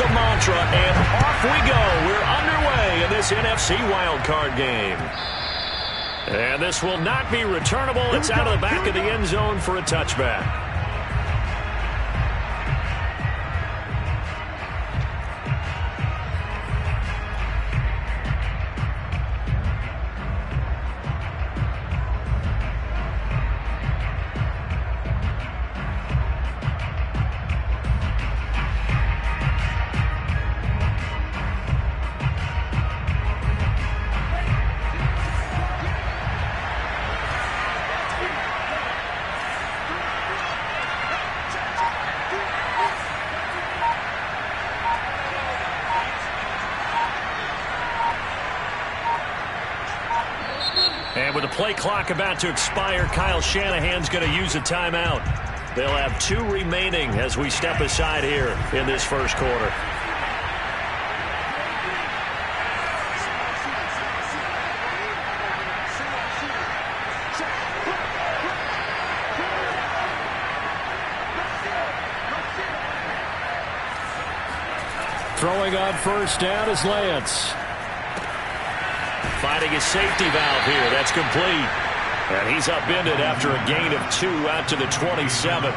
the mantra, and off we go. We're underway in this NFC wildcard game. And this will not be returnable. It's out of the back of the end zone for a touchback. And with the play clock about to expire, Kyle Shanahan's going to use a timeout. They'll have 2 remaining as we step aside here in this first quarter. Throwing on first down is Lance. Finding his safety valve here. That's complete. And he's upended after a gain of 2 out to the 27.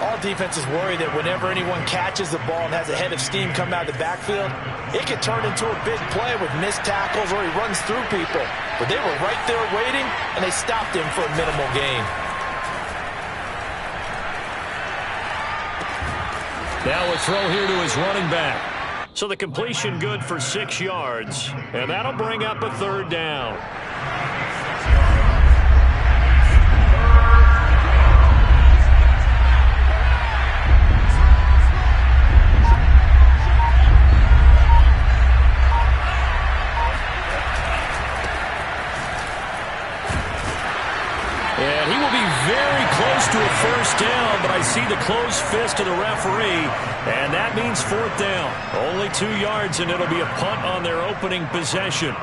All defenses worry that whenever anyone catches the ball and has a head of steam come out of the backfield, it could turn into a big play with missed tackles or he runs through people. But they were right there waiting, and they stopped him for a minimal gain. Now a throw here to his running back. So the completion good for 6 yards, and that'll bring up a 3rd down. And he will be very close to a first down, but I see the closed fist of the referee, and that means 4th down. Only 2 yards, and it'll be a punt on their opening possession.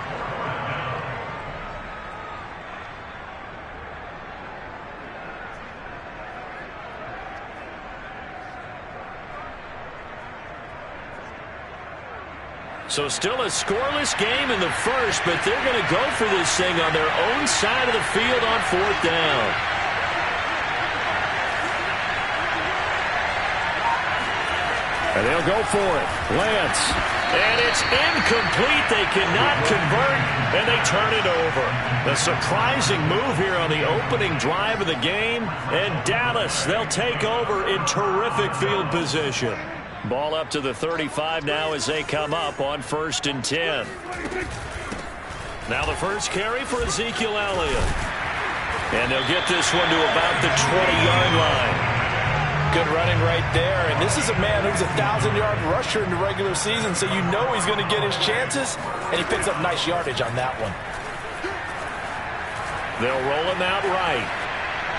So still a scoreless game in the first, but they're going to go for this thing on their own side of the field on 4th down. And they'll go for it. Lance. And it's incomplete. They cannot convert, and they turn it over. A surprising move here on the opening drive of the game. And Dallas, they'll take over in terrific field position. Ball up to the 35 now as they come up on 1st and 10. Now the first carry for Ezekiel Elliott. And they'll get this one to about the 20-yard line. Good running right there. And this is a man who's a 1,000-yard rusher in the regular season, so you know he's going to get his chances. And he picks up nice yardage on that one. They'll roll him out right.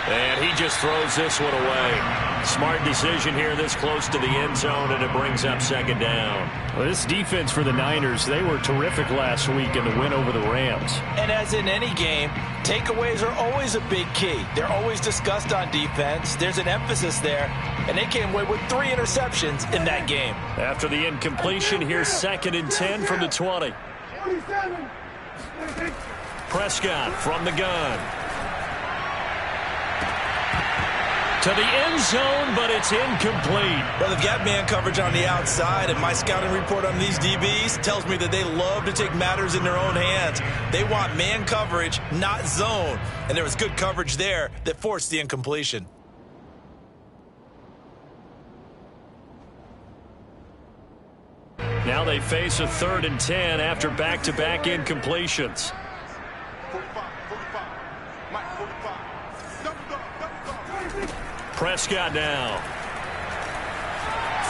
And he just throws this one away. Smart decision here this close to the end zone, and it brings up 2nd down. Well, this defense for the Niners, they were terrific last week in the win over the Rams. And as in any game, takeaways are always a big key. They're always discussed on defense. There's an emphasis there, and they came away with 3 interceptions in that game. After the incompletion, here's 2nd and 10 from the 20. Prescott from the gun. To the end zone, but it's incomplete. Well, they've got man coverage on the outside, and my scouting report on these DBs tells me that they love to take matters in their own hands. They want man coverage, not zone. And there was good coverage there that forced the incompletion. Now they face a 3rd and 10 after back-to-back incompletions. Prescott now.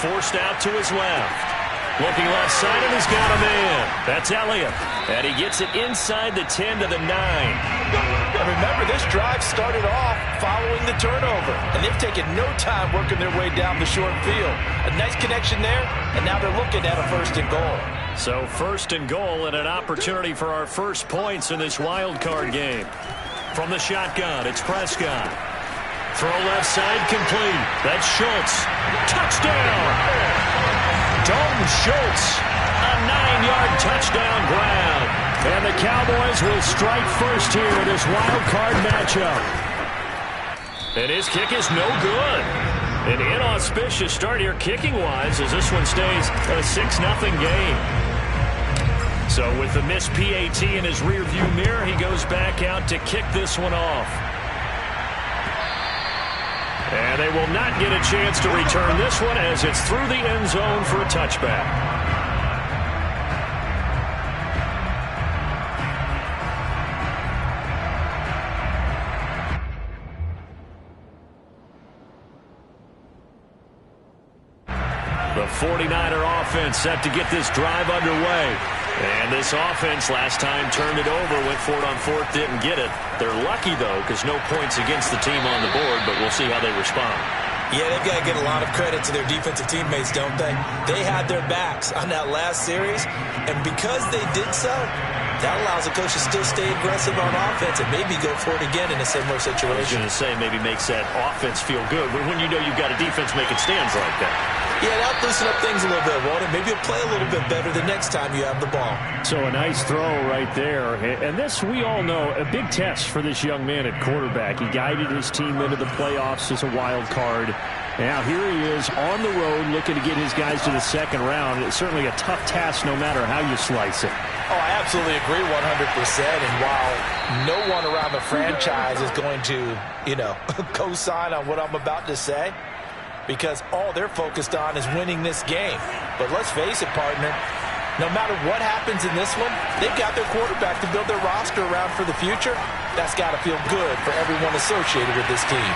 Forced out to his left. Looking left side, and he's got a man. That's Elliott. And he gets it inside the 10 to the 9. And remember, this drive started off following the turnover. And they've taken no time working their way down the short field. A nice connection there, and now they're looking at a 1st and goal. So 1st and goal, and an opportunity for our first points in this wild card game. From the shotgun, it's Prescott. Throw left side complete. That's Schultz. Touchdown! Dalton Schultz. A 9-yard touchdown grab. And the Cowboys will strike first here in this wild card matchup. And his kick is no good. An inauspicious start here kicking-wise as this one stays a 6-0 game. So with the missed PAT in his rearview mirror, he goes back out to kick this one off. And they will not get a chance to return this one as it's through the end zone for a touchback. The 49er offense set to get this drive underway. And this offense last time turned it over, went for it on fourth, didn't get it. They're lucky, though, because no points against the team on the board, but we'll see how they respond. Yeah, they've got to get a lot of credit to their defensive teammates, don't they? They had their backs on that last series, and because they did so, that allows the coach to still stay aggressive on offense and maybe go for it again in a similar situation. I was going to say maybe makes that offense feel good, but when you know you've got a defense making stands like that. Yeah, that'll loosen up things a little bit, won't it? Maybe you'll play a little bit better the next time you have the ball. So a nice throw right there. And this, we all know, a big test for this young man at quarterback. He guided his team into the playoffs as a wild card. Now here he is on the road looking to get his guys to the second round. It's certainly a tough task no matter how you slice it. Oh, I absolutely agree 100%. And while no one around the franchise is going to, co-sign on what I'm about to say, because all they're focused on is winning this game. But let's face it, partner, no matter what happens in this one, they've got their quarterback to build their roster around for the future. That's got to feel good for everyone associated with this team.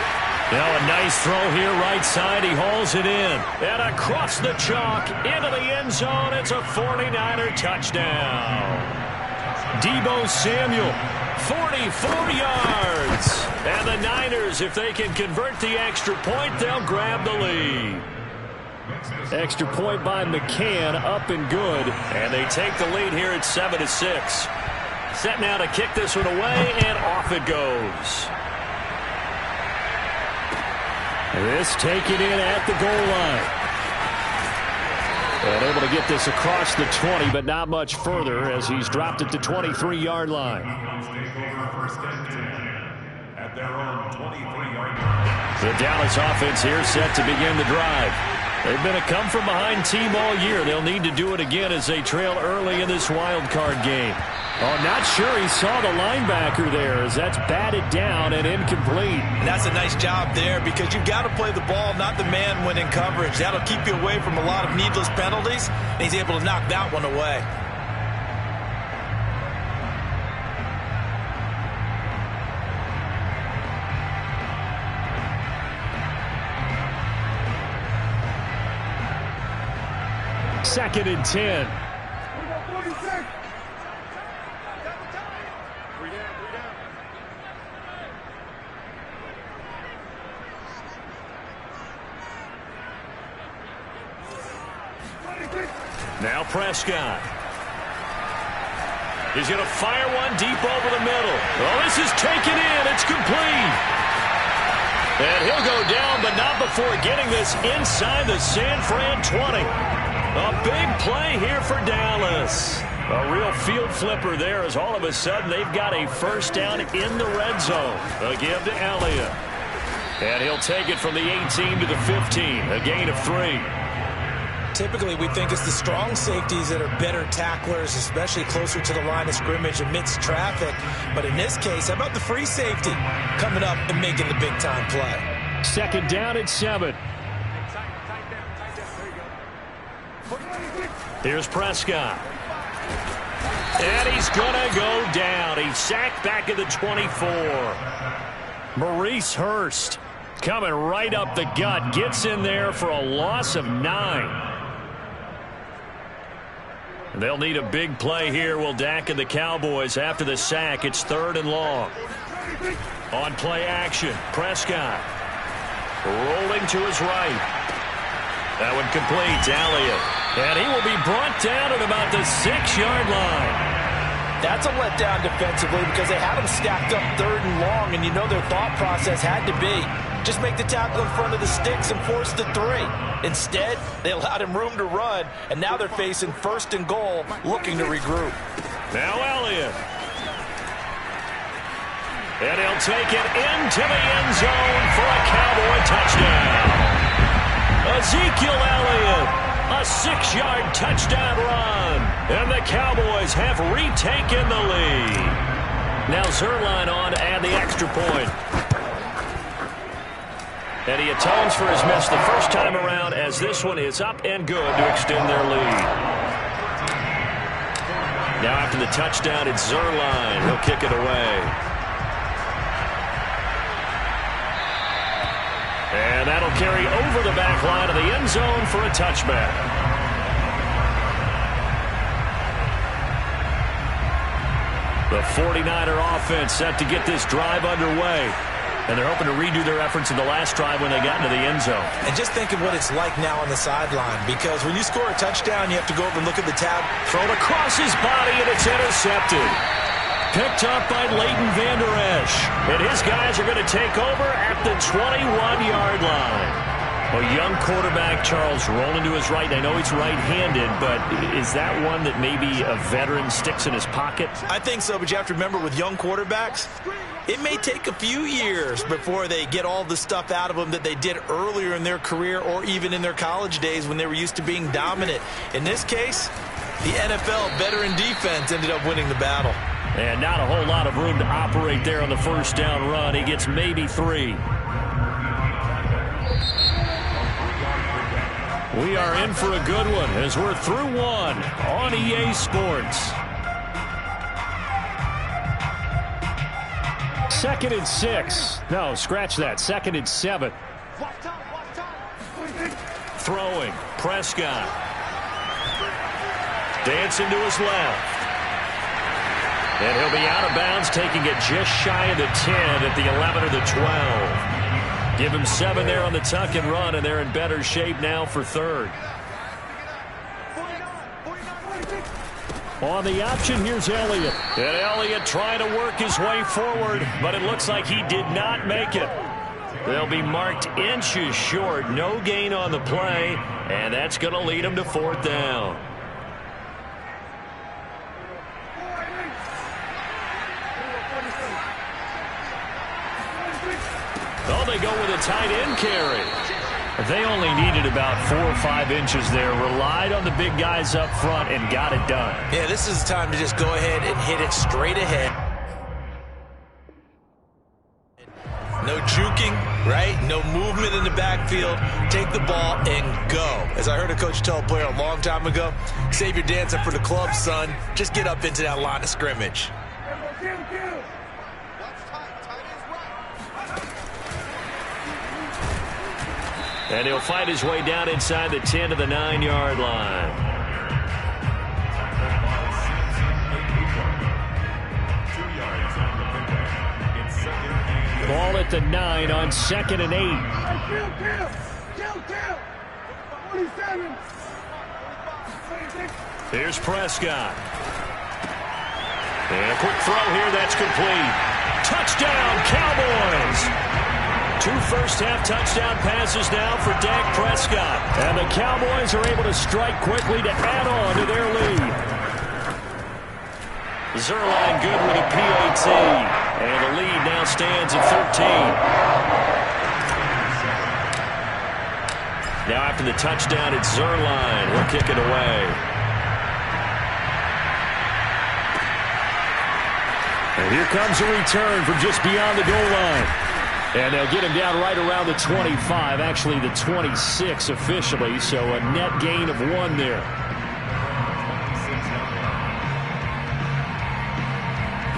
Now a nice throw here right side. He hauls it in. And across the chalk into the end zone. It's a 49er touchdown. Deebo Samuel, 44 yards. And the Niners, if they can convert the extra point, they'll grab the lead. Extra point by McCann, up and good. And they take the lead here at 7-6. Set now to kick this one away, and off it goes. This taken in at the goal line. And able to get this across the 20, but not much further as he's dropped it to 23-yard line. The Dallas offense here set to begin the drive. They've been a come-from-behind team all year. They'll need to do it again as they trail early in this wild card game. Oh, not sure he saw the linebacker there as that's batted down and incomplete. And that's a nice job there because you've got to play the ball, not the man when in coverage. That'll keep you away from a lot of needless penalties, and he's able to knock that one away. Second and 10. Now Prescott. He's going to fire one deep over the middle. Oh, this is taken in. It's complete. And he'll go down, but not before getting this inside the San Fran 20. A big play here for Dallas. A real field flipper there as all of a sudden they've got a first down in the red zone. A give to Elliott. And he'll take it from the 18 to the 15. A gain of 3. Typically, we think it's the strong safeties that are better tacklers, especially closer to the line of scrimmage amidst traffic. But in this case, how about the free safety coming up and making the big-time play? Second down at 7. Here's Prescott. And he's going to go down. He's sacked back at the 24. Maurice Hurst coming right up the gut. Gets in there for a loss of 9. They'll need a big play here. Will Dak and the Cowboys after the sack. It's 3rd and long. On play action, Prescott rolling to his right. That one complete. Elliott. And he will be brought down at about the 6-yard line. That's a letdown defensively because they had him stacked up 3rd and long, and you know their thought process had to be, Just make the tackle in front of the sticks and force the 3. Instead, they allowed him room to run, and now they're facing 1st and goal, looking to regroup. Now Elliott. And he'll take it into the end zone for a Cowboy touchdown. Ezekiel Elliott, a 6-yard touchdown run. And the Cowboys have retaken the lead. Now Zuerlein on to add the extra point. And he atones for his miss the first time around, as this one is up and good to extend their lead. Now after the touchdown, it's Zuerlein. He'll kick it away. And that'll carry over the back line of the end zone for a touchback. The 49er offense set to get this drive underway. And they're hoping to redo their efforts in the last drive when they got into the end zone. And just think of what it's like now on the sideline, because when you score a touchdown, you have to go over and look at the tab. Thrown across his body, and it's intercepted. Picked up by Leighton Vander Esch. And his guys are going to take over at the 21-yard line. A young quarterback, Charles, rolling to his right. I know he's right-handed, but is that one that maybe a veteran sticks in his pocket? I think so, but you have to remember with young quarterbacks, it may take a few years before they get all the stuff out of them that they did earlier in their career or even in their college days when they were used to being dominant. In this case, the NFL veteran defense ended up winning the battle. And not a whole lot of room to operate there on the first down run. He gets maybe 3. We are in for a good one as we're through one on EA Sports. 2nd and 6. No, scratch that. 2nd and 7. Throwing. Prescott. Dancing to his left. And he'll be out of bounds, taking it just shy of the 10 at the 11 or the 12. Give him 7 there on the tuck and run, and they're in better shape now for 3rd. On the option, here's Elliott. And Elliott trying to work his way forward, but it looks like he did not make it. They'll be marked inches short. No gain on the play, and that's going to lead him to 4th down. Oh, they go with a tight end carry. They only needed about 4 or 5 inches there. Relied on the big guys up front and got it done. Yeah, this is the time to just go ahead and hit it straight ahead. No juking, right? No movement in the backfield. Take the ball and go. As I heard a coach tell a player a long time ago, save your dancing for the club, son. Just get up into that line of scrimmage. And he'll fight his way down inside the 10 to the 9-yard line. Ball at the 9 on 2nd and 8. Here's Prescott. And a quick throw here, that's complete. Touchdown, Cowboys! 2 first-half touchdown passes now for Dak Prescott. And the Cowboys are able to strike quickly to add on to their lead. Zuerlein good with a PAT. And the lead now stands at 13. Now after the touchdown, it's Zuerlein. He'll kick it away. And here comes a return from just beyond the goal line. And they'll get him down right around the 25, actually the 26 officially, so a net gain of 1 there.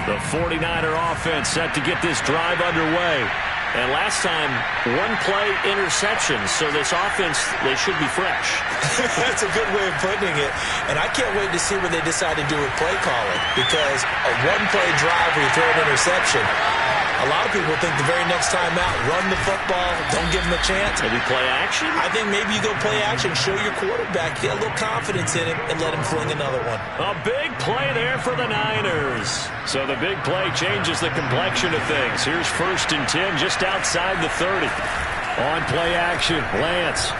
The 49er offense set to get this drive underway. And last time, 1-play interception, so this offense, they should be fresh. That's a good way of putting it. And I can't wait to see what they decide to do with play calling, because a 1-play drive where you throw an interception, A lot of people think the very next time out, run the football, don't give him a chance. Maybe play action? I think maybe you go play action, show your quarterback, get a little confidence in him, and let him fling another one. A big play there for the Niners. So the big play changes the complexion of things. Here's 1st and 10 just outside the 30. On play action, Lance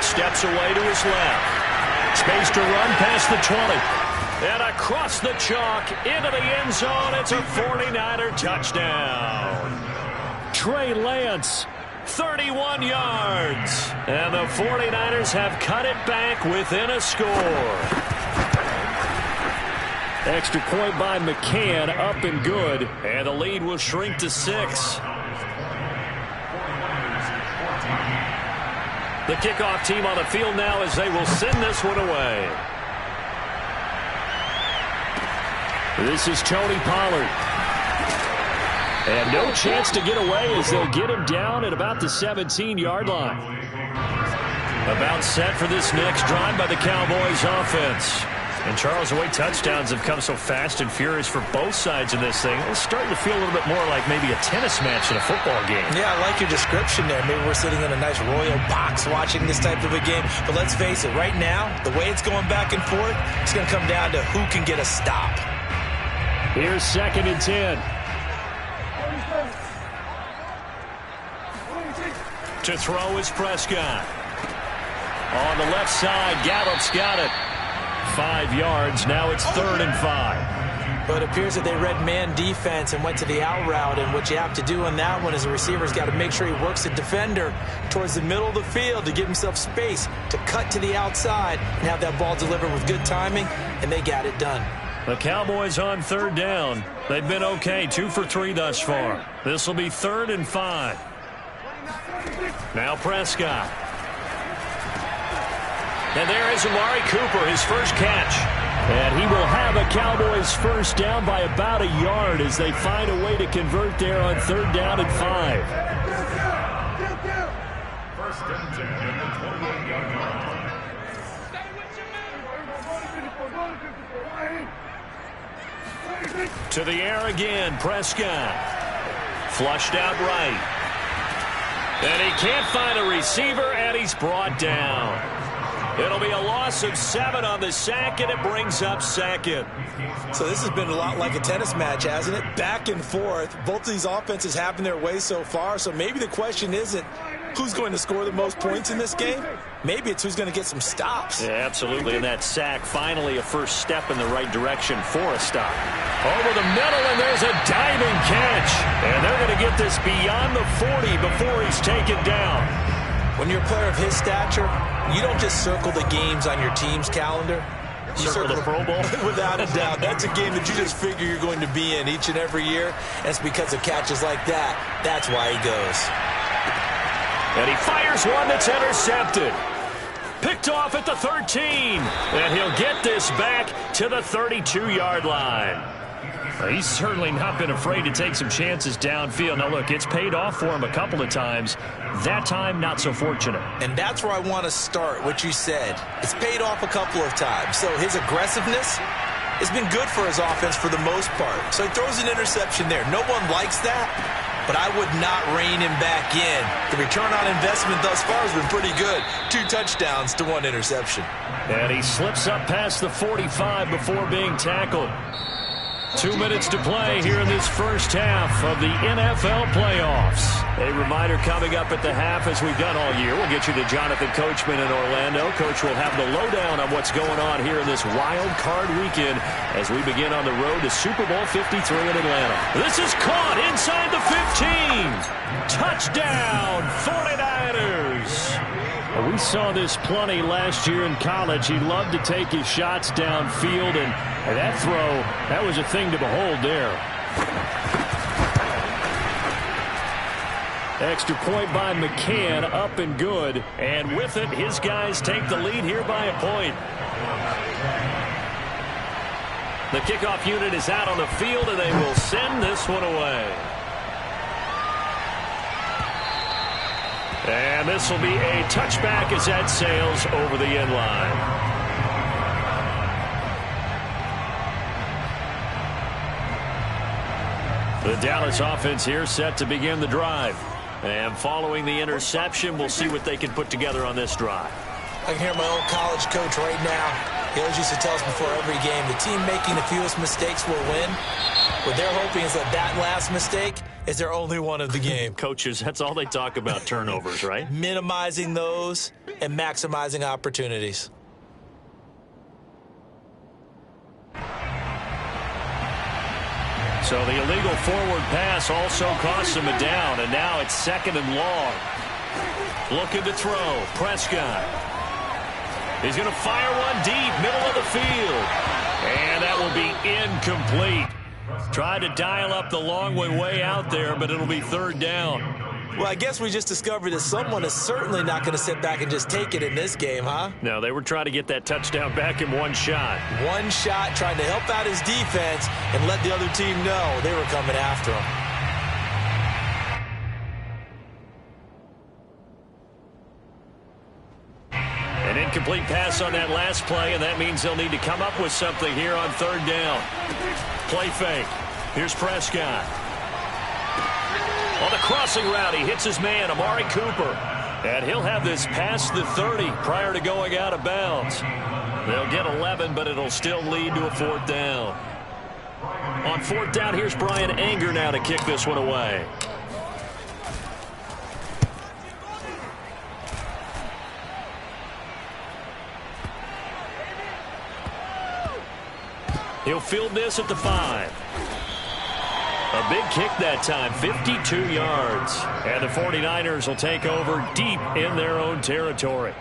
steps away to his left. Space to run past the 20. And across the chalk into the end zone. It's a 49er touchdown. Trey Lance, 31 yards. And the 49ers have cut it back within a score. Extra point by McCann, up and good. And the lead will shrink to 6. The kickoff team on the field now as they will send this one away. This is Tony Pollard. And no chance to get away as they'll get him down at about the 17-yard line. About set for this next drive by the Cowboys offense. And Charles, the way touchdowns have come so fast and furious for both sides in this thing, it's starting to feel a little bit more like maybe a tennis match in a football game. Yeah, I like your description there. Maybe we're sitting in a nice royal box watching this type of a game. But let's face it, right now, the way it's going back and forth, it's going to come down to who can get a stop. Here's 2nd and 10. To throw is Prescott. On the left side, Gallup's got it. 5 yards. Now it's 3rd and 5. But it appears that they read man defense and went to the out route. And what you have to do on that one is the receiver's got to make sure he works the defender towards the middle of the field to give himself space to cut to the outside and have that ball delivered with good timing. And they got it done. The Cowboys on 3rd down. They've been okay, 2 for 3 thus far. This will be 3rd and 5. Now Prescott. And there is Amari Cooper, his first catch. And he will have a Cowboys first down by about a yard as they find a way to convert there on 3rd down and 5. First and 10 at the 21-yard line. To the air again, Prescott. Flushed out right. And he can't find a receiver, and he's brought down. It'll be a loss of 7 on the sack, and it brings up 2nd. So this has been a lot like a tennis match, hasn't it? Back and forth. Both of these offenses having their way so far, so maybe the question isn't who's going to score the most points in this game. Maybe it's who's going to get some stops. Yeah, absolutely. And that sack, finally a first step in the right direction for a stop. Over the middle, and there's a diving catch. And they're going to get this beyond the 40 before he's taken down. When you're a player of his stature, you don't just circle the games on your team's calendar. You circle the Pro Bowl? Without a doubt. That's a game that you just figure you're going to be in each and every year. And it's because of catches like that. That's why he goes. And he fires one that's intercepted. Picked off at the 13. And he'll get this back to the 32-yard line. He's certainly not been afraid to take some chances downfield. Now, look, it's paid off for him a couple of times. That time, not so fortunate. And that's where I want to start, what you said. It's paid off a couple of times. So his aggressiveness has been good for his offense for the most part. So he throws an interception there. No one likes that, but I would not rein him back in. The return on investment thus far has been pretty good. 2 touchdowns to 1 interception. And he slips up past the 45 before being tackled. 2 minutes to play here in this first half of the NFL playoffs. A reminder coming up at the half, as we've done all year. We'll get you to Jonathan Coachman in Orlando. Coach will have the lowdown on what's going on here in this wild card weekend as we begin on the road to Super Bowl 53 in Atlanta. This is caught inside the 15. Touchdown, 49ers. We saw this plenty last year in college. He loved to take his shots downfield, and that throw, that was a thing to behold there. Extra point by McCann, up and good. And with it, his guys take the lead here by a point. The kickoff unit is out on the field, and they will send this one away. And this will be a touchback as that sails over the end line. The Dallas offense here set to begin the drive. And following the interception, we'll see what they can put together on this drive. I can hear my old college coach right now. He always used to tell us before every game, the team making the fewest mistakes will win. What they're hoping is that last mistake is their only one of the game. Coaches, that's all they talk about, turnovers, right? Minimizing those and maximizing opportunities. So the illegal forward pass also costs him a down, and now it's 2nd and long. Looking to throw. Prescott. He's going to fire one deep, middle of the field. And that will be incomplete. Tried to dial up the long way out there, but it'll be 3rd down. Well, I guess we just discovered that someone is certainly not going to sit back and just take it in this game, huh? No, they were trying to get that touchdown back in one shot. One shot, trying to help out his defense and let the other team know they were coming after him. An incomplete pass on that last play, and that means they'll need to come up with something here on 3rd down. Play fake. Here's Prescott. On the crossing route, he hits his man, Amari Cooper. And he'll have this past the 30 prior to going out of bounds. They'll get 11, but it'll still lead to a 4th down. On 4th down, here's Brian Anger now to kick this one away. He'll field this at the 5. A big kick that time, 52 yards. And the 49ers will take over deep in their own territory.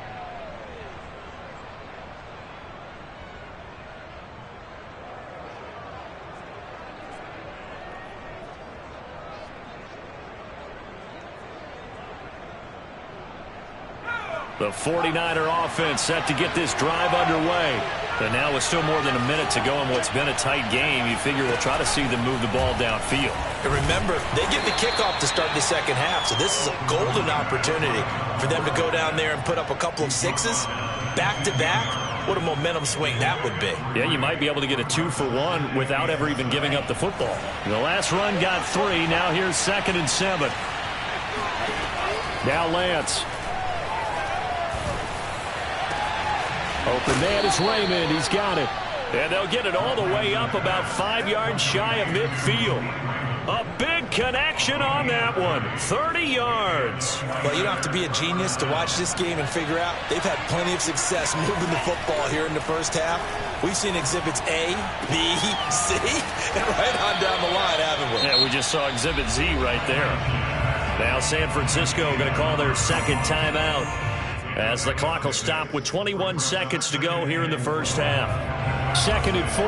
The 49er offense set to get this drive underway. But now with still more than a minute to go in what's been a tight game, you figure we'll try to see them move the ball downfield. And remember, they get the kickoff to start the 2nd half, so this is a golden opportunity for them to go down there and put up a couple of 6s back-to-back. What a momentum swing that would be. Yeah, you might be able to get a 2-for-1 without ever even giving up the football. The last run got 3. Now here's 2nd and 7. Now Lance. Open man is Raymond. He's got it. And they'll get it all the way up about 5 yards shy of midfield. A big connection on that one. 30 yards. Well, you don't have to be a genius to watch this game and figure out they've had plenty of success moving the football here in the 1st half. We've seen exhibits A, B, C, and right on down the line, haven't we? Yeah, we just saw exhibit Z right there. Now San Francisco going to call their 2nd timeout, as the clock will stop with 21 seconds to go here in the 1st half. 2nd and 4.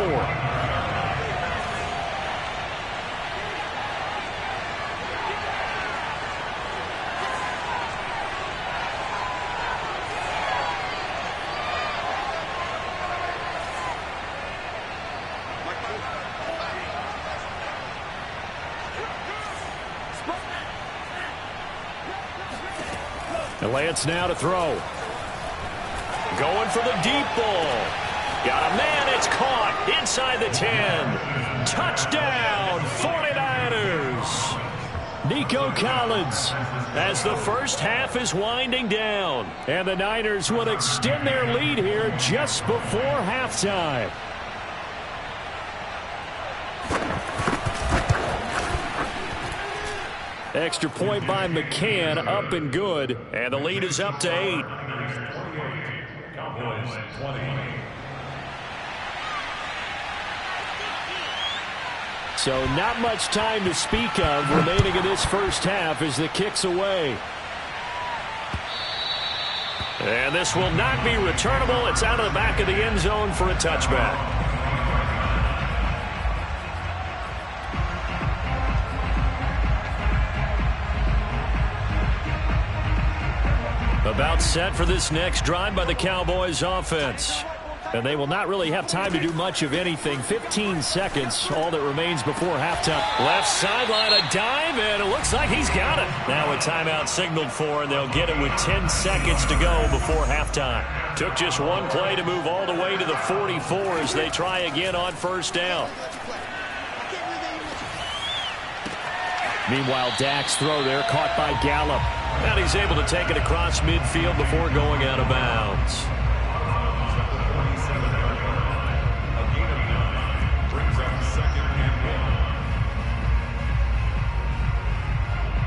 And Lance now to throw. Going for the deep ball. Got a man, it's caught inside the 10. Touchdown, 49ers. Nico Collins as the 1st half is winding down. And the Niners will extend their lead here just before halftime. Extra point by McCann, up and good. And the lead is up to 8. Cowboys 20. So not much time to speak of remaining in this 1st half as the kick's away. And this will not be returnable. It's out of the back of the end zone for a touchback. About set for this next drive by the Cowboys offense. And they will not really have time to do much of anything. 15 seconds, all that remains before halftime. Left sideline, a dive, and it looks like he's got it. Now a timeout signaled for, and they'll get it with 10 seconds to go before halftime. Took just one play to move all the way to the 44 as they try again on 1st down. Meanwhile, Dak's throw there caught by Gallup. And he's able to take it across midfield before going out of bounds.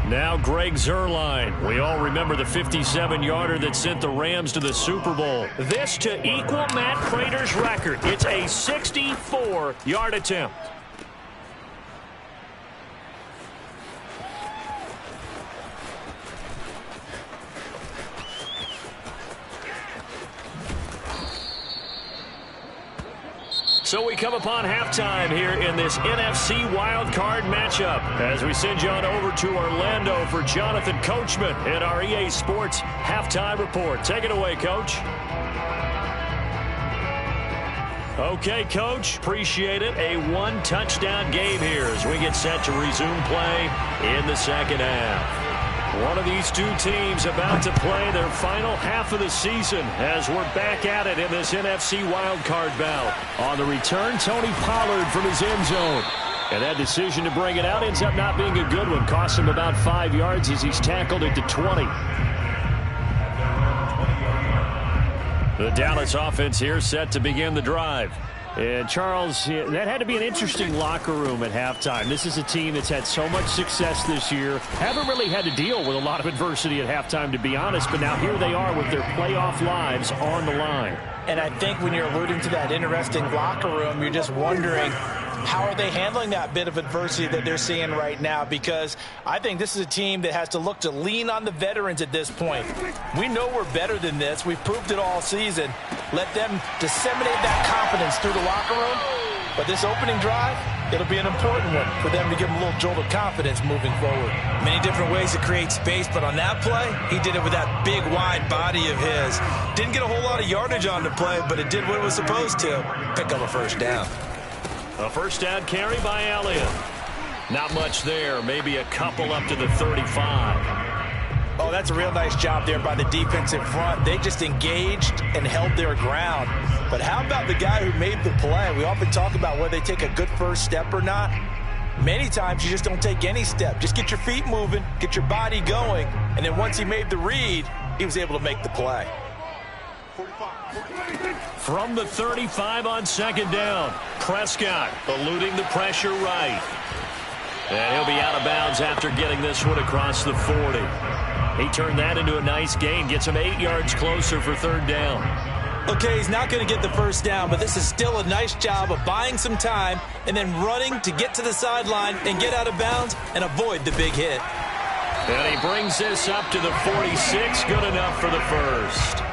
Now Greg Zuerlein. We all remember the 57-yarder that sent the Rams to the Super Bowl. This to equal Matt Prater's record. It's a 64-yard attempt. So we come upon halftime here in this NFC wildcard matchup as we send you on over to Orlando for Jonathan Coachman in our EA Sports Halftime Report. Take it away, Coach. Okay, Coach, appreciate it. A one-touchdown game here as we get set to resume play in the second half. One of these two teams about to play their final half of the season as we're back at it in this NFC wildcard bout. On the return, Tony Pollard from his end zone. And that decision to bring it out ends up not being a good one. Costs him about 5 yards as he's tackled at the 20. The Dallas offense here set to begin the drive. And, Charles, that had to be an interesting locker room at halftime. This is a team that's had so much success this year. Haven't really had to deal with a lot of adversity at halftime, to be honest. But now here they are with their playoff lives on the line. And I think when you're alluding to that interesting locker room, you're just wondering, how are they handling that bit of adversity that they're seeing right now? Because I think this is a team that has to look to lean on the veterans at this point. We know we're better than this. We've proved it all season. Let them disseminate that confidence through the locker room. But this opening drive, it'll be an important one for them to give them a little jolt of confidence moving forward. Many different ways to create space, but on that play, he did it with that big, wide body of his. Didn't get a whole lot of yardage on the play, but it did what it was supposed to. Pick up a first down. A first down carry by Elliott. Not much there. Maybe a couple up to the 35. Oh, that's a real nice job there by the defensive front. They just engaged and held their ground. But how about the guy who made the play? We often talk about whether they take a good first step or not. Many times you just don't take any step. Just get your feet moving, get your body going, and then once he made the read, he was able to make the play. From the 35 on second down, Prescott eluding the pressure right. And he'll be out of bounds after getting this one across the 40. He turned that into a nice gain, gets him 8 yards closer for third down. Okay, he's not going to get the first down, but this is still a nice job of buying some time and then running to get to the sideline and get out of bounds and avoid the big hit. And he brings this up to the 46, good enough for the first.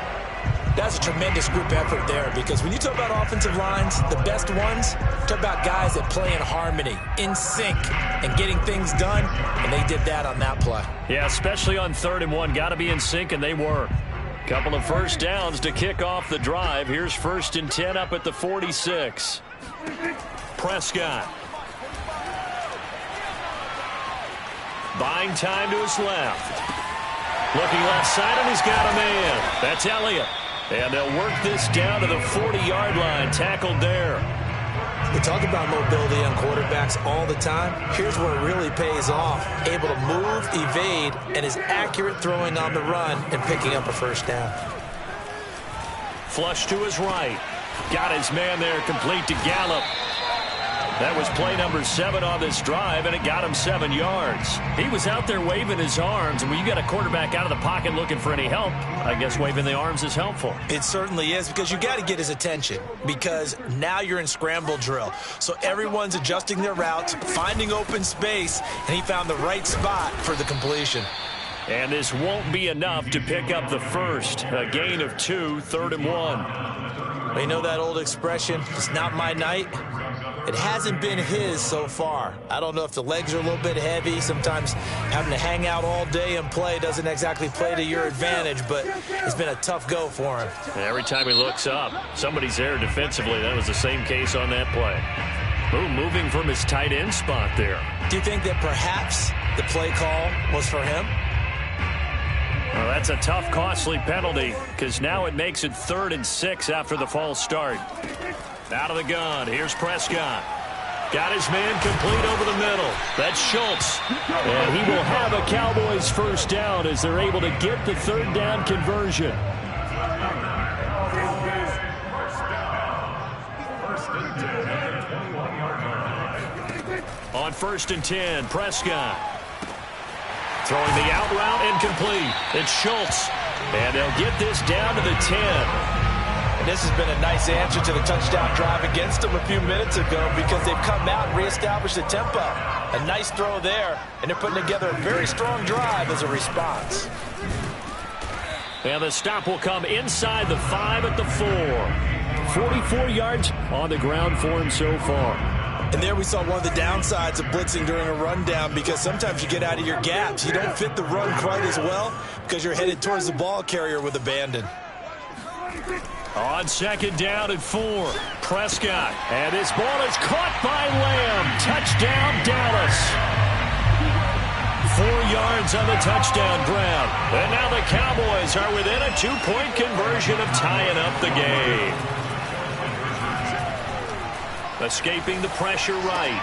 That's a tremendous group effort there, because when you talk about offensive lines, the best ones, talk about guys that play in harmony, in sync, and getting things done, and they did that on that play. Yeah, especially on 3rd and 1. Got to be in sync, and they were. Couple of first downs to kick off the drive. Here's 1st and 10 up at the 46. Prescott. Buying time to his left. Looking left side, and he's got a man. That's Elliott. And they'll work this down to the 40-yard line. Tackled there. We talk about mobility on quarterbacks all the time. Here's where it really pays off. Able to move, evade, and is accurate throwing on the run and picking up a first down. Flush to his right. Got his man there, complete to Gallup. That was play number 7 on this drive, and it got him 7 yards. He was out there waving his arms, and when you got a quarterback out of the pocket looking for any help, I guess waving the arms is helpful. It certainly is, because you got to get his attention, because now you're in scramble drill. So everyone's adjusting their routes, finding open space, and he found the right spot for the completion. And this won't be enough to pick up the first. A gain of 2, 3rd and 1. You know that old expression, it's not my night? It hasn't been his so far. I don't know if the legs are a little bit heavy. Sometimes having to hang out all day and play doesn't exactly play to your advantage, but it's been a tough go for him. Every time he looks up, somebody's there defensively. That was the same case on that play. Boom, moving from his tight end spot there. Do you think that perhaps the play call was for him? Well, that's a tough, costly penalty, because now it makes it 3rd and 6 after the false start. Out of the gun, here's Prescott. Got his man complete over the middle. That's Schultz. And he will have a Cowboys first down as they're able to get the third down conversion. On 1st and 10, Prescott. Throwing the out route incomplete. It's Schultz. And they'll get this down to the 10. And this has been a nice answer to the touchdown drive against them a few minutes ago because they've come out and reestablished the tempo. A nice throw there, and they're putting together a very strong drive as a response. And the stop will come inside the 5 at the 4. 44 yards on the ground for him so far. And there we saw one of the downsides of blitzing during a rundown because sometimes you get out of your gaps. You don't fit the run quite as well because you're headed towards the ball carrier with abandon. On 2nd down and 4, Prescott. And this ball is caught by Lamb. Touchdown, Dallas. 4 yards on the touchdown grab. And now the Cowboys are within a 2-point conversion of tying up the game. Escaping the pressure right.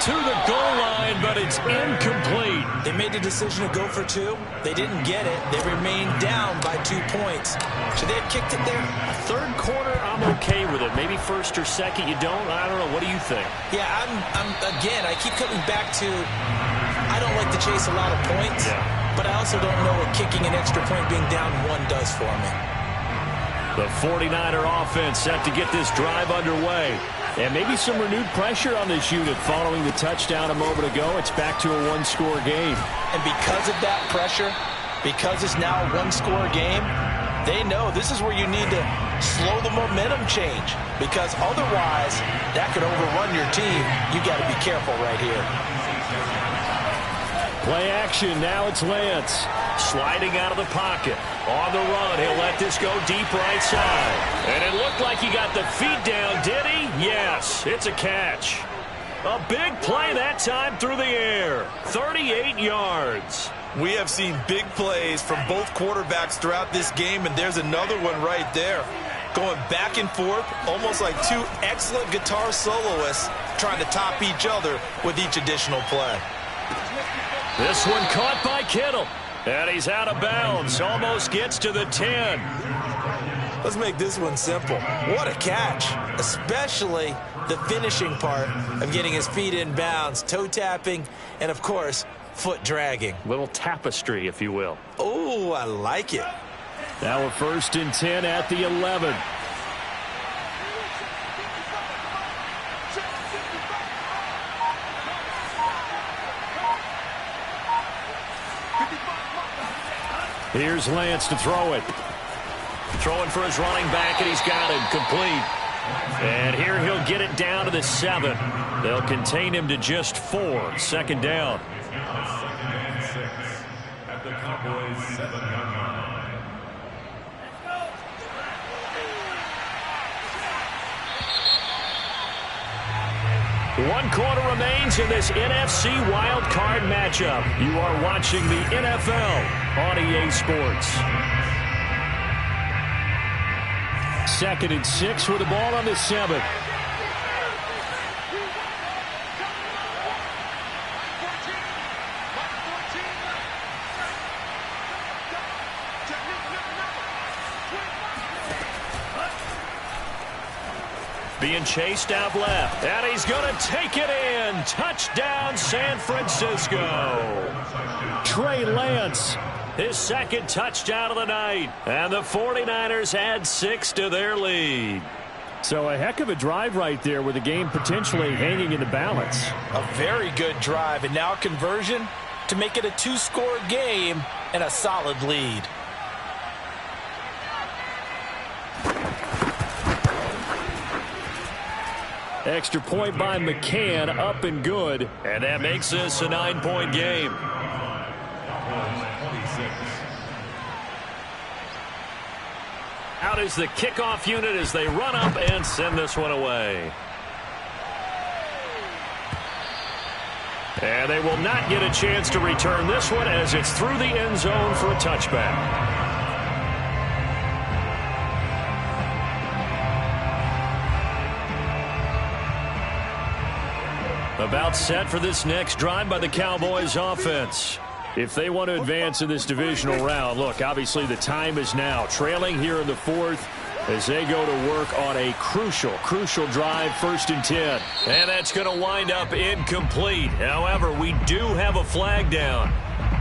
To the goal line, but it's incomplete. They made the decision to go for 2. They didn't get it. They remained down by 2 points. Should they have kicked it there? Third quarter, I'm okay with it. Maybe first or second, you don't. I don't know. What do you think? Yeah, again, I keep coming back to I don't like to chase a lot of points, but I also don't know what kicking an extra point being down 1 does for me. The 49er offense set to get this drive underway. And maybe some renewed pressure on this unit following the touchdown a moment ago. It's back to a 1-score game. And because of that pressure, because it's now a 1-score game, they know this is where you need to slow the momentum change. Because otherwise, that could overrun your team. You got to be careful right here. Play action. Now it's Lance. Sliding out of the pocket. On the run, he'll let this go deep right side. And it looked like he got the feet down, did he? Yes, it's a catch. A big play that time through the air. 38 yards. We have seen big plays from both quarterbacks throughout this game, and there's another one right there. Going back and forth, almost like 2 excellent guitar soloists trying to top each other with each additional play. This one caught by Kittle. And he's out of bounds. Almost gets to the 10. Let's make this one simple. What a catch. Especially the finishing part of getting his feet in bounds, toe tapping, and of course, foot dragging. Little tapestry, if you will. Oh, I like it. Now a 1st and 10 at the 11. Here's Lance to throw it. Throwing for his running back, and he's got it complete. And here he'll get it down to the 7. They'll contain him to just 4. 2nd down. At the Cowboys 7-yard line. One quarter remains in this NFC Wild Card matchup. You are watching the NFL on EA Sports. 2nd and 6 with the ball on the 7. Being chased out left, and he's going to take it in. Touchdown, San Francisco. Trey Lance. His 2nd touchdown of the night. And the 49ers add 6 to their lead. So a heck of a drive right there with the game potentially hanging in the balance. A very good drive, and now a conversion to make it a 2-score game and a solid lead. Extra point by McCann, up and good. And that makes this a 9-point game. Out is the kickoff unit as they run up and send this one away. And they will not get a chance to return this one as it's through the end zone for a touchback. About set for this next drive by the Cowboys offense. If they want to advance in this divisional round, look, obviously the time is now. Trailing here in the fourth as they go to work on a crucial drive, 1st and 10. And that's going to wind up incomplete. However, we do have a flag down.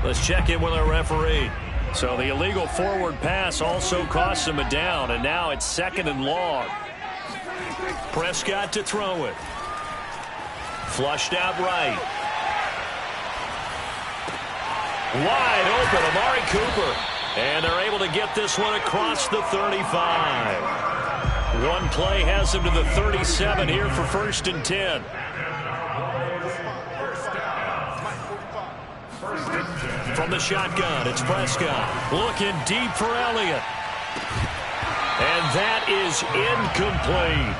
Let's check in with our referee. So the illegal forward pass also costs him a down, and now it's 2nd and long. Prescott to throw it. Flushed out right. Wide open, Amari Cooper. And they're able to get this one across the 35. One play has them to the 37 here for 1st and 10. From the shotgun, it's Prescott. Looking deep for Elliott. And that is incomplete.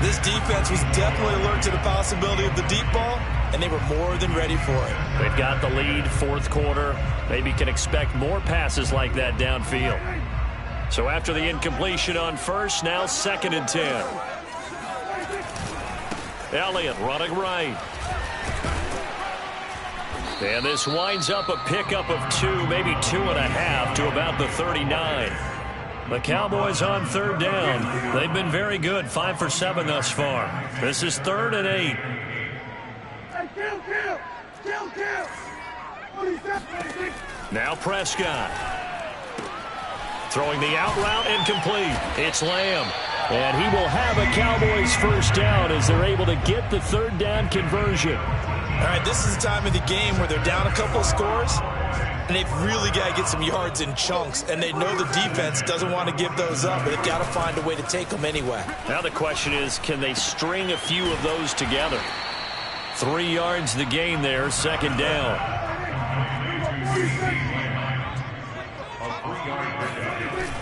This defense was definitely alert to the possibility of the deep ball, and they were more than ready for it. They've got the lead, 4th quarter. Maybe can expect more passes like that downfield. So after the incompletion on 1st, now 2nd and 10. Elliott running right. And this winds up a pickup of 2, maybe 2.5 to about the 39. The Cowboys on 3rd down. They've been very good, 5 for 7 thus far. This is 3rd and 8. Now Prescott. Throwing the out route, incomplete. It's Lamb. And he will have a Cowboys 1st down as they're able to get the 3rd down conversion. All right, this is the time of the game where they're down a couple of scores, and they've really got to get some yards in chunks, and they know the defense doesn't want to give those up, but they've got to find a way to take them anyway. Now the question is, can they string a few of those together? 3 yards the gain there, 2nd down.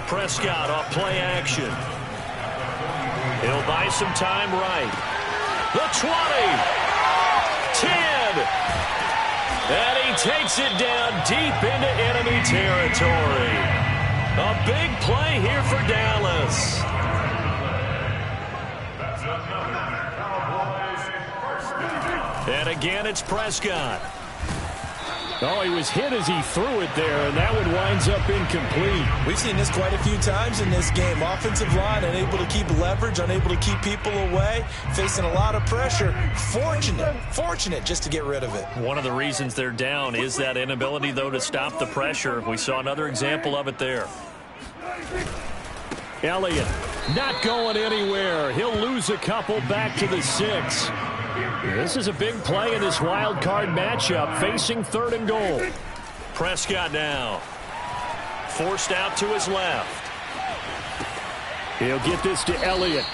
Prescott off play action. He'll buy some time right. The 20. 10. And he takes it down deep into enemy territory. A big play here for Dallas. And again, it's Prescott. Oh, he was hit as he threw it there, and that one winds up incomplete. We've seen this quite a few times in this game. Offensive line unable to keep leverage, unable to keep people away, facing a lot of pressure. Fortunate just to get rid of it. One of the reasons they're down is that inability, though, to stop the pressure. We saw another example of it there. Elliott not going anywhere. He'll lose a couple back to the 6. This is a big play in this wild card matchup, facing 3rd and goal. Prescott now. Forced out to his left. He'll get this to Elliott.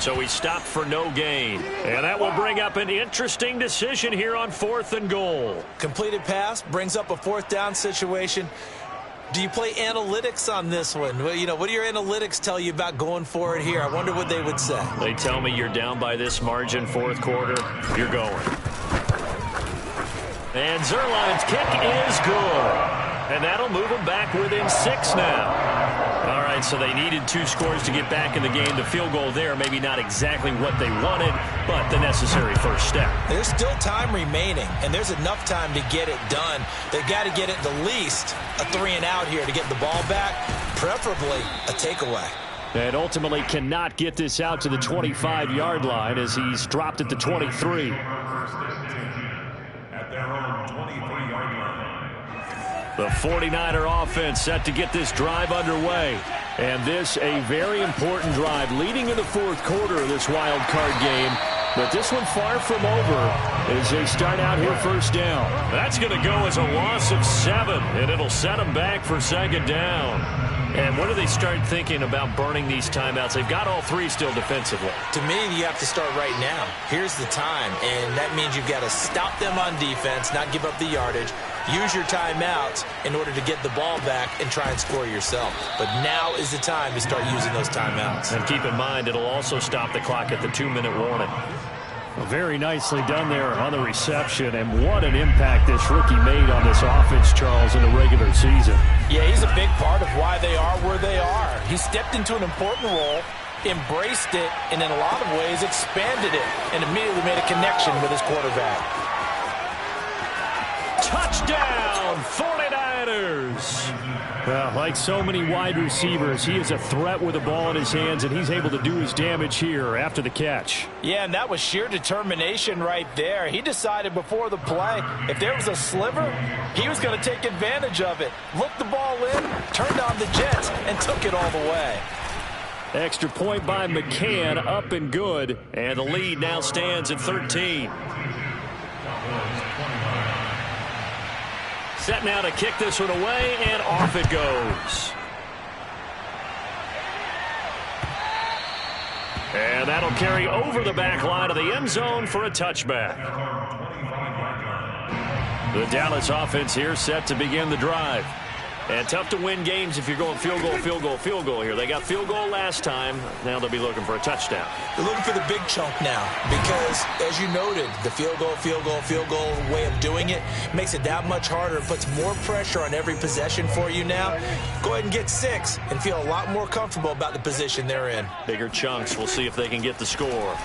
So he stopped for no gain. And that will bring up an interesting decision here on 4th and goal. Completed pass brings up a 4th down situation. Do you play analytics on this one? Well, you know, what do your analytics tell you about going for it here? I wonder what they would say. They tell me you're down by this margin, 4th quarter, you're going. And Zuerlein's kick is good. And that'll move them back within 6 now. All right, so they needed 2 scores to get back in the game. The field goal there, maybe not exactly what they wanted, but the necessary first step. There's still time remaining, and there's enough time to get it done. They've got to get it the least a 3 and out here to get the ball back, preferably a takeaway. And ultimately cannot get this out to the 25-yard line as he's dropped at the 23. At their own 23-yard line. The 49er offense set to get this drive underway. And this a very important drive leading in the 4th quarter of this wild card game. But this one far from over as they start out here 1st down. That's going to go as a loss of 7, and it'll set them back for 2nd down. And when do they start thinking about burning these timeouts? They've got all 3 still defensively. To me, you have to start right now. Here's the time, and that means you've got to stop them on defense, not give up the yardage. Use your timeouts in order to get the ball back and try and score yourself. But now is the time to start using those timeouts. And keep in mind, it'll also stop the clock at the 2-minute warning. Very nicely done there on the reception, and what an impact this rookie made on this offense, Charles, in the regular season. Yeah, he's a big part of why they are where they are. He stepped into an important role, embraced it, and in a lot of ways expanded it, and immediately made a connection with his quarterback. Touchdown, 49ers! Well, like so many wide receivers, he is a threat with the ball in his hands, and he's able to do his damage here after the catch. Yeah, and that was sheer determination right there. He decided before the play, if there was a sliver, he was going to take advantage of it. Looked the ball in, turned on the jets, and took it all the way. Extra point by McCann, up and good. And the lead now stands at 13. Set now to kick this one away, and off it goes. And that'll carry over the back line of the end zone for a touchback. The Dallas offense here set to begin the drive. And tough to win games if you're going field goal, field goal, field goal here. They got field goal last time. Now they'll be looking for a touchdown. They're looking for the big chunk now because, as you noted, the field goal, field goal, field goal way of doing it makes it that much harder. It puts more pressure on every possession for you now. Go ahead and get 6 and feel a lot more comfortable about the position they're in. Bigger chunks. We'll see if they can get the score.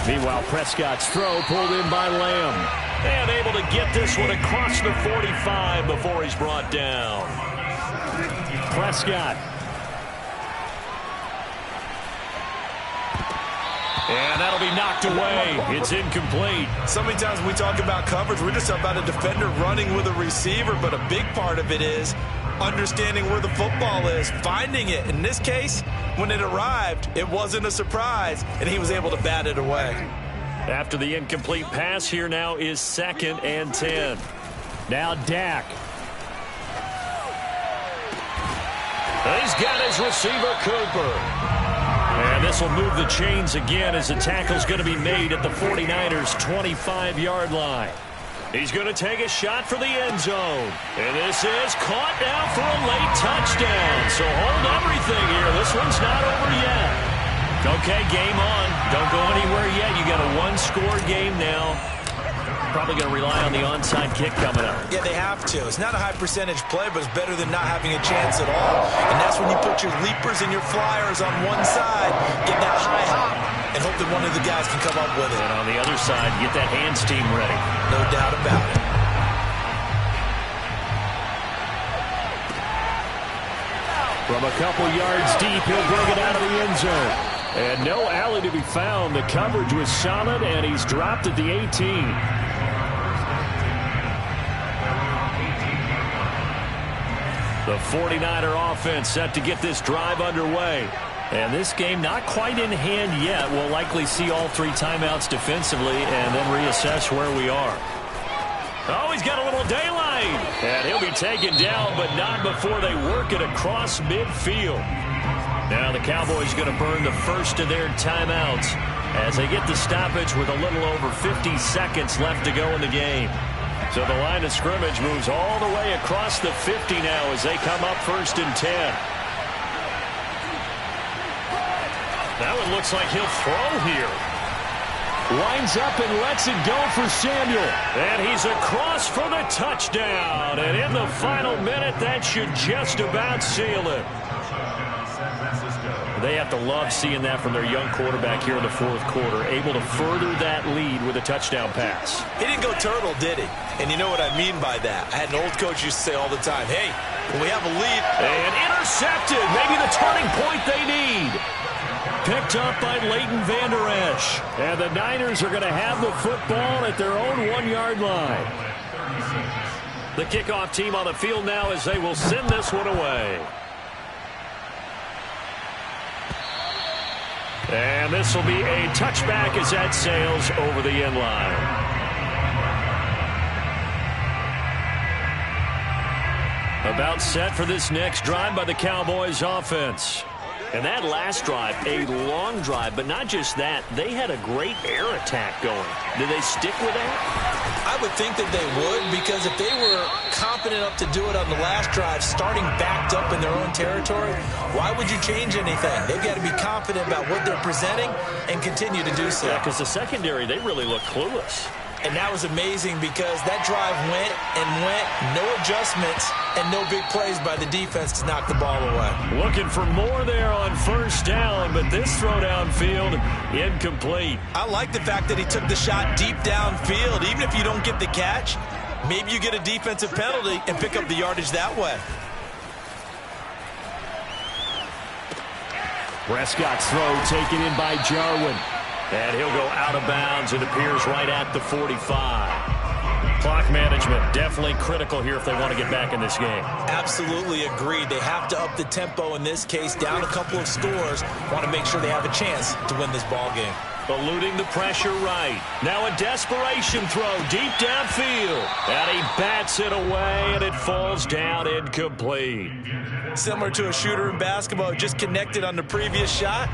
Meanwhile, Prescott's throw pulled in by Lamb. And able to get this one across the 45 before he's brought down. Prescott. And that'll be knocked away. It's incomplete. So many times when we talk about coverage, we're just talking about a defender running with a receiver, but a big part of it is understanding where the football is, finding it. In this case, when it arrived, it wasn't a surprise, and he was able to bat it away. After the incomplete pass, here now is 2nd and 10. Now Dak. He's got his receiver, Cooper. And this will move the chains again as the tackle's going to be made at the 49ers' 25-yard line. He's going to take a shot for the end zone. And this is caught now for a late touchdown. So hold everything here. This one's not over yet. Okay, game on. Don't go anywhere yet. You got a one-score game now. Probably going to rely on the onside kick coming up. Yeah, they have to. It's not a high-percentage play, but it's better than not having a chance at all. And that's when you put your leapers and your flyers on one side, get that high hop, and hope that one of the guys can come up with it. And on the other side, get that hands team ready. No doubt about it. From a couple yards deep, he'll bring it out of the end zone. And no alley to be found. The coverage was solid, and he's dropped at the 18. The 49er offense set to get this drive underway. And this game not quite in hand yet. We'll likely see all 3 timeouts defensively and then reassess where we are. Oh, he's got a little daylight. And he'll be taken down, but not before they work it across midfield. Now the Cowboys going to burn the first of their timeouts as they get the stoppage with a little over 50 seconds left to go in the game. So the line of scrimmage moves all the way across the 50 now as they come up 1st and 10. That one looks like he'll throw here. Lines up and lets it go for Samuel. And he's across for the touchdown. And in the final minute, that should just about seal it. They have to love seeing that from their young quarterback here in the 4th quarter, able to further that lead with a touchdown pass. He didn't go turtle, did he? And you know what I mean by that. I had an old coach used to say all the time, hey, when we have a lead. And intercepted, maybe the turning point they need. Picked up by Leighton Vander Esch. And the Niners are going to have the football at their own 1-yard line. The kickoff team on the field now as they will send this one away. And this will be a touchback as that sails over the end line. About set for this next drive by the Cowboys offense. And that last drive, a long drive, but not just that. They had a great air attack going. Did they stick with that? I would think that they would, because if they were confident enough to do it on the last drive, starting backed up in their own territory, why would you change anything? They've got to be confident about what they're presenting and continue to do so. Yeah, because the secondary, they really look clueless. And that was amazing because that drive went and went, no adjustments, and no big plays by the defense to knock the ball away. Looking for more there on first down, but this throw downfield, incomplete. I like the fact that he took the shot deep downfield. Even if you don't get the catch, maybe you get a defensive penalty and pick up the yardage that way. Prescott's throw taken in by Jarwin. And he'll go out of bounds. It appears right at the 45. Clock management definitely critical here if they want to get back in this game. Absolutely agreed. They have to up the tempo in this case, down a couple of scores. Want to make sure they have a chance to win this ball game. Eluding the pressure right. Now a desperation throw deep downfield. And he bats it away, and it falls down incomplete. Similar to a shooter in basketball, just connected on the previous shot.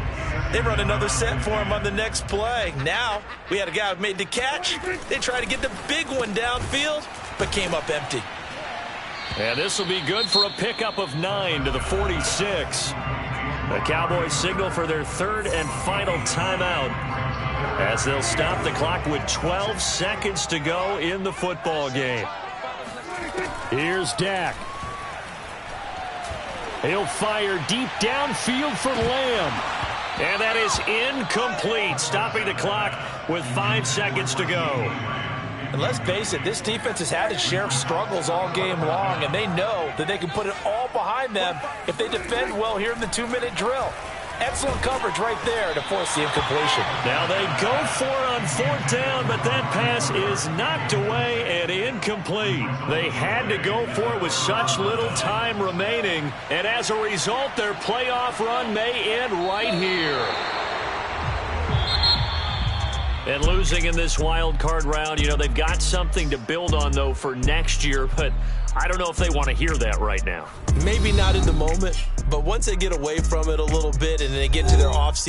They run another set for him on the next play. Now, we had a guy who made the catch. They tried to get the big one downfield, but came up empty. And this will be good for a pickup of 9 to the 46. The Cowboys signal for their third and final timeout as they'll stop the clock with 12 seconds to go in the football game. Here's Dak. He'll fire deep downfield for Lamb. And that is incomplete, stopping the clock with 5 seconds to go. And let's face it, this defense has had its share of struggles all game long, and they know that they can put it all behind them if they defend well here in the 2-minute drill. Excellent coverage right there to force the incompletion. Now they go for it on 4th down, but that pass is knocked away and incomplete. They had to go for it with such little time remaining, and as a result, their playoff run may end right here. And losing in this wild card round, you know, they've got something to build on, though, for next year, but I don't know if they want to hear that right now. Maybe not in the moment, but once they get away from it a little bit and they get to their offseason,